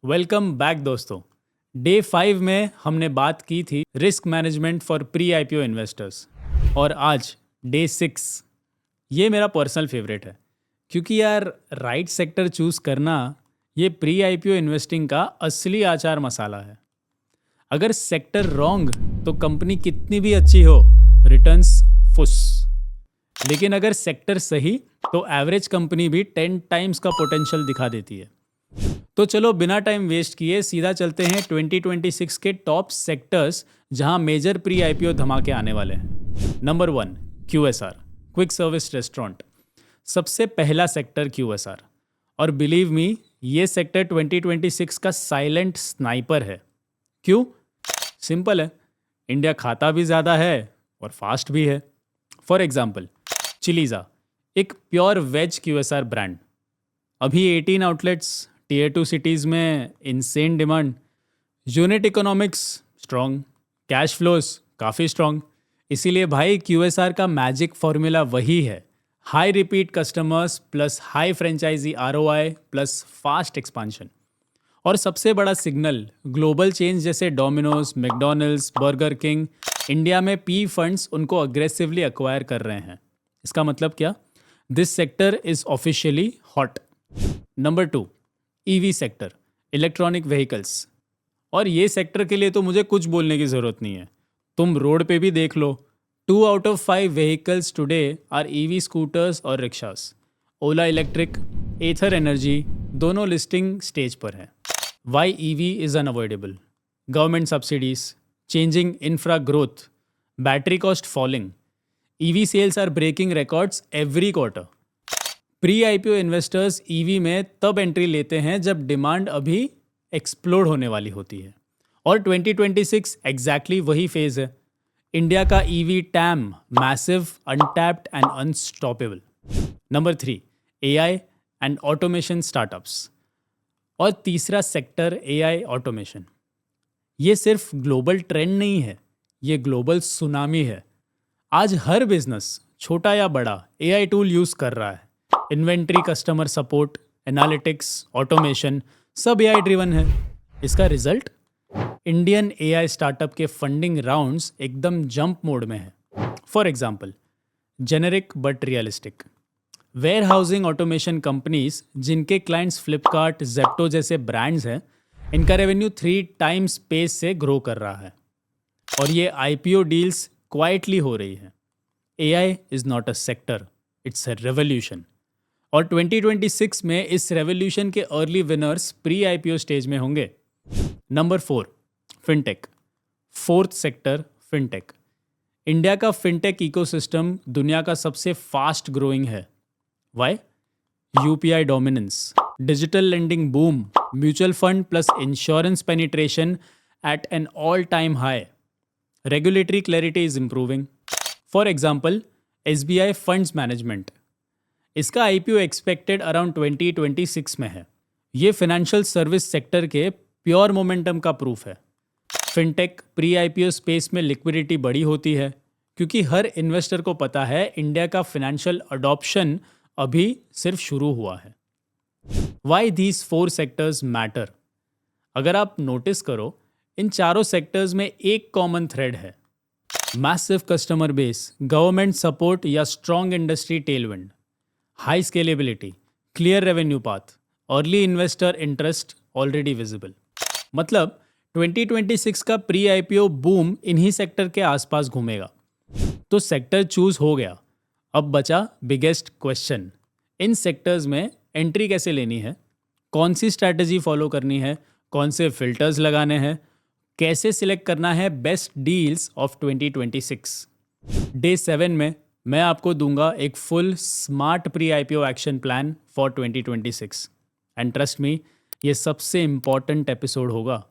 Welcome back दोस्तों। Day 5 में हमने बात की थी risk management for pre IPO investors और आज डे 6। ये मेरा पर्सनल फेवरेट है क्योंकि यार राइट सेक्टर चूज़ करना ये प्री आईपीओ इन्वेस्टिंग का असली आचार मसाला है। अगर सेक्टर रॉन्ग तो कंपनी कितनी भी अच्छी हो, रिटर्न्स फुस। लेकिन अगर सेक्टर सही तो एवरेज कंपनी भी 10 टाइम्स का पोटेंशियल दिखा देती है। तो चलो बिना टाइम वेस्ट किए सीधा चलते हैं 2026 के टॉप सेक्टर्स जहां मेजर प्री आईपीओ धमाके आने वाले हैं। Number 1, QSR, quick service restaurant. सबसे पहला सेक्टर क्यूएसआर, और बिलीव मी ये सेक्टर 2026 का साइलेंट स्नाइपर है। क्यों? सिंपल है, इंडिया खाता भी ज़्यादा है और फास्ट भी है। फॉर एग्जाम्पल, चिलीज़ा, एक प्योर वेज क्यूएसआर ब्रांड, अभी 18 आउटलेट्स, टीयर 2 सिटीज़ में insane demand, unit economics strong, cash flows काफ़ी स्ट्रॉन्ग। इसीलिए भाई क्यूएसआर का मैजिक फॉर्मूला वही है, high repeat customers plus high franchisee ROI plus fast expansion. और सबसे बड़ा सिग्नल, ग्लोबल चेंज जैसे Domino's, McDonald's, Burger King, India में पी फंड्स उनको अग्रेसिवली एक्वायर कर रहे हैं। इसका मतलब क्या? This sector is officially hot. Number 2, EV sector, electronic vehicles. और ये सेक्टर के लिए तो मुझे कुछ बोलने की ज़रूरत नहीं है, तुम रोड पे भी देख लो। 2 out of 5 vehicles today are EV scooters और rickshaws. Ola electric, Ather energy दोनों लिस्टिंग स्टेज पर हैं। Why EV is unavoidable? Government subsidies, changing infra growth, battery cost falling, EV sales are breaking records every quarter. Pre IPO investors EV में तब entry लेते हैं जब demand अभी explode होने वाली होती है, और 2026 एग्जैक्टली वही फेज है। इंडिया का EV time massive, untapped and unstoppable. Number 3, AI and automation startups. और तीसरा सेक्टर एआई ऑटोमेशन। ये सिर्फ ग्लोबल ट्रेंड नहीं है, ये ग्लोबल सुनामी है। आज हर बिजनेस, छोटा या बड़ा, एआई टूल यूज कर रहा है। Inventory, customer support, analytics, automation सब एआई ड्रिवन है। इसका रिजल्ट, इंडियन एआई स्टार्टअप के फंडिंग राउंड्स एकदम जंप मोड में है। For example, generic but realistic, ware housing automation companies जिनके क्लाइंट्स फ्लिपकार्ट, जेप्टो जैसे ब्रांड्स हैं, इनका रेवेन्यू 3 टाइम्स पेस से ग्रो कर रहा है। और ये आईपीओ डील्स क्वाइटली हो रही है। AI is not a sector, it's a revolution. और 2026 में इस रेवोल्यूशन के early winners pre IPO stage में होंगे। Number 4, fintech, fourth sector fintech. India का फिनटेक इकोसिस्टम दुनिया का सबसे फास्ट ग्रोइंग है। Why? UPI dominance, digital lending boom, mutual fund plus insurance penetration at an all time high, regulatory clarity is improving. For example, SBI funds management, इसका IPO expected around 2026 में है। ये financial service sector के pure momentum का proof है। Fintech pre IPO space में liquidity बड़ी होती है क्योंकि हर इन्वेस्टर को पता है इंडिया का फाइनेंशियल अडॉप्शन अभी सिर्फ शुरू हुआ है। Why these 4 sectors matter? अगर आप नोटिस करो, इन चारों सेक्टर्स में एक कॉमन थ्रेड है, massive customer base, government support या strong industry tailwind, high scalability, clear revenue path, early investor interest already visible. मतलब 2026 का प्री आईपीओ बूम इन्हीं सेक्टर के आसपास घूमेगा। तो सेक्टर चूज हो गया, अब बचा बिगेस्ट क्वेश्चन, इन सेक्टर्स में एंट्री कैसे लेनी है, कौन सी स्ट्रैटेजी फॉलो करनी है, कौन से फिल्टर्स लगाने हैं, कैसे सिलेक्ट करना है बेस्ट डील्स ऑफ 2026। डे 7 में मैं आपको दूंगा एक full smart pre IPO action plan for 2026। And trust me, ये सबसे इम्पॉर्टेंट एपिसोड होगा।